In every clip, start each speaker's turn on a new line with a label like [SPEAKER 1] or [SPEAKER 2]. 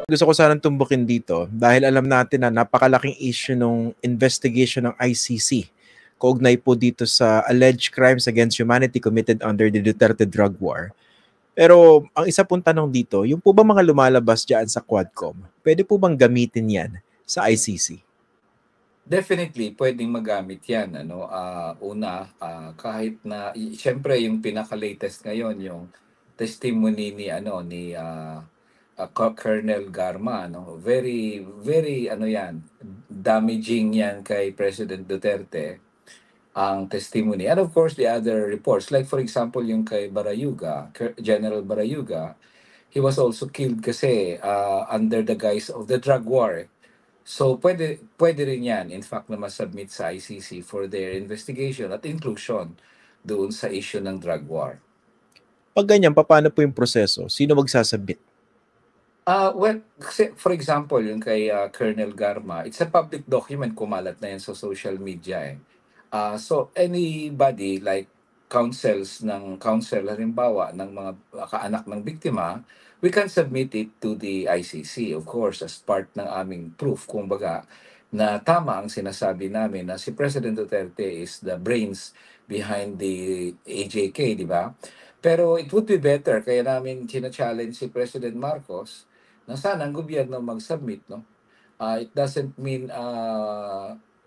[SPEAKER 1] Gusto ko sanang tumbukin dito dahil alam natin na napakalaking issue nung investigation ng ICC kaugnay po dito sa alleged crimes against humanity committed under the Duterte drug war. Pero ang isa pong tanong dito, yung po ba mga lumalabas dyan sa Quadcom, pwede po bang gamitin yan sa ICC?
[SPEAKER 2] Definitely puwedeng magamit 'yan ano, una, kahit na siyempre yung pinaka-latest ngayon yung testimony ni ano, ni, Colonel Garma ano, very very ano 'yan, damaging 'yan kay President Duterte, ang testimony. And of course the other reports, like for example yung kay Barayuga, General Barayuga, he was also killed kasi, under the guise of the drug war, eh. So pwede pwede rin 'yan in fact na ma-submit sa ICC for their investigation at inclusion doon sa issue ng drug war.
[SPEAKER 1] Pag ganyan, paano po yung proseso? Sino magsasubmit?
[SPEAKER 2] Well, kasi for example yung kay, Colonel Garma, it's a public document, kumalat na 'yan sa social media, eh. So anybody like counsel halimbawa ng mga kaanak ng biktima, we can submit it to the ICC of course as part ng aming proof kumbaga na tama ang sinasabi namin na si President Duterte is the brains behind the AJK, 'di ba? Pero it would be better kaya namin china-challenge si President Marcos na sana ang gobyerno mag-submit 'no. It doesn't mean,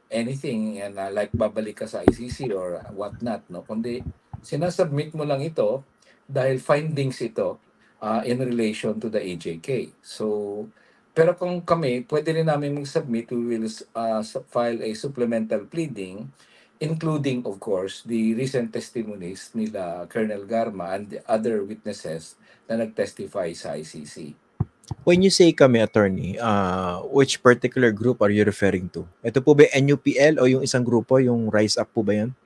[SPEAKER 2] anything and, like babalik ka sa ICC or what not 'no, kundi sina-submit mo lang ito dahil findings ito, in relation to the AJK. So, pero kung kami puwede rin namin mag-submit, we will, file a supplemental pleading, including of course the recent testimonies nila Colonel Garma and the other witnesses na nag-testify sa ICC.
[SPEAKER 1] When you say kami, attorney, which particular group are you referring to? Ito po ba yung NUPL o yung isang grupo, yung Rise Up po ba yan?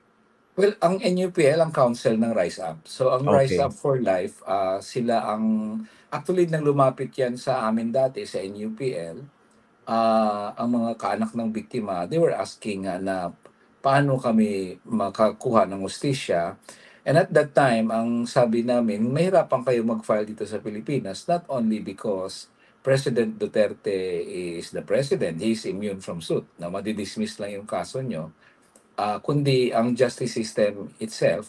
[SPEAKER 2] Well, ang NUPL ang council ng Rise Up. So ang Rise
[SPEAKER 1] Okay.
[SPEAKER 2] Up for Life, sila ang actually nang lumapit 'yan sa amin dati sa NUPL, ang mga kaanak ng biktima, they were asking nga na paano kami makakuha ng hustisya. And at that time, ang sabi namin, mahirapan kayo mag-file dito sa Pilipinas, not only because President Duterte is the president, he is immune from suit, na madidismiss lang yung kaso nyo, kundi ang justice system itself,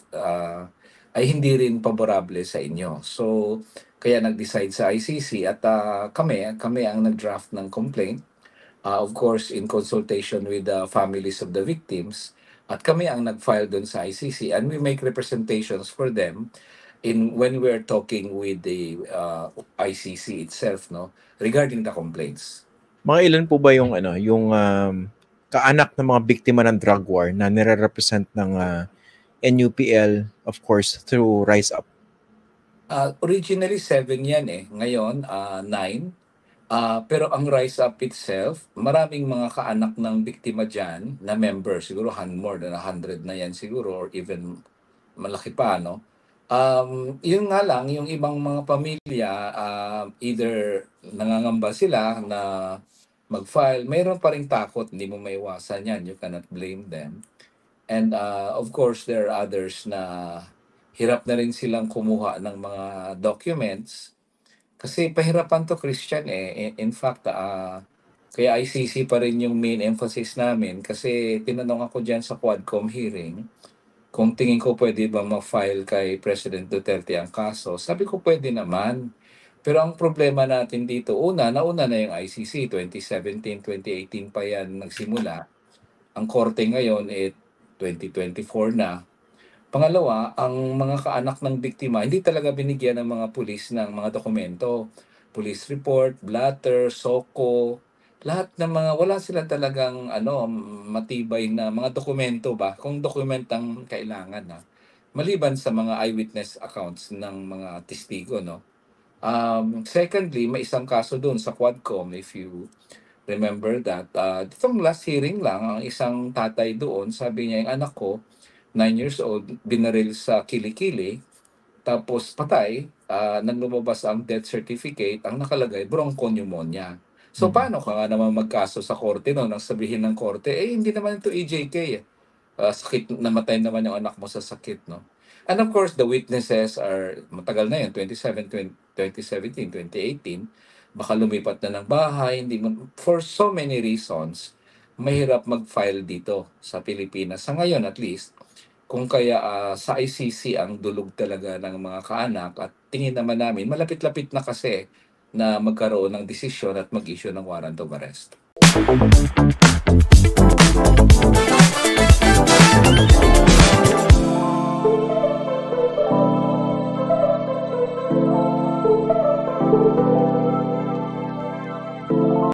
[SPEAKER 2] ay hindi rin paborable sa inyo. So, kaya nag-decide sa ICC at kami ang nag-draft ng complaint, of course in consultation with the families of the victims, at kami ang nag-file doon sa ICC and we make representations for them in when we're talking with the, ICC itself no regarding the complaints.
[SPEAKER 1] Mga ilan po ba yung yung kaanak ng mga biktima ng drug war na nire-represent ng NUPL, of course, through Rise Up?
[SPEAKER 2] Originally 7 yan, eh, ngayon, 9. Pero ang Rise Up itself, maraming mga kaanak ng biktima diyan na member, siguro more than 100 na yan siguro or even malaki pa 'no. Yun nga lang yung ibang mga pamilya, either nangangamba sila na mag-file, mayroon pa ring takot, hindi mo maiwasan yan, you cannot blame them. And, of course, there are others na hirap na rin silang kumuha ng mga documents kasi pahirapan 'to, Christian, eh. In fact, kaya ICC pa rin yung main emphasis namin kasi tinanong ako diyan sa Quadcom hearing kung tingin ko puwede ba ma-file kay President Duterte ang kaso. Sabi ko, "Puwede naman." Pero ang problema natin dito, nauna na yung ICC, 2017, 2018 pa yan nagsimula. Ang korte ngayon, 2024 na. Pangalawa, ang mga kaanak ng biktima hindi talaga binigyan ng mga pulis ng mga dokumento. Police report, blatter, SOCO, lahat ng mga wala sila talagang ano, matibay na mga dokumento ba, kung document ang kailangan, maliban sa mga eyewitness accounts ng mga testigo 'no. Secondly, may isang kaso do'n sa Quadcom if you remember that, itong last hearing lang ang isang tatay doon sabi niya, "Yung anak ko 9 years old, binaril sa kilikili, tapos patay, nang lumabas ang death certificate, ang nakalagay bronchopneumonia." So,
[SPEAKER 1] Mm.
[SPEAKER 2] paano ka nga naman magkaso sa korte no nang sabihin ng korte, "Eh, hindi naman ito EJK, eh, sakit namatay naman yung anak mo sa sakit," 'no? And of course, the witnesses are matagal na yun, 2017, 2018. baka lumipat na ng bahay, hindi mo, for so many reasons, mahirap mag-file dito sa Pilipinas. Sa ngayon at least, kung kaya sa ICC ang dulog talaga ng mga kaanak at tingin naman namin, malapit-lapit na kasi na magkaroon ng desisyon at mag-issue ng warrant of arrest.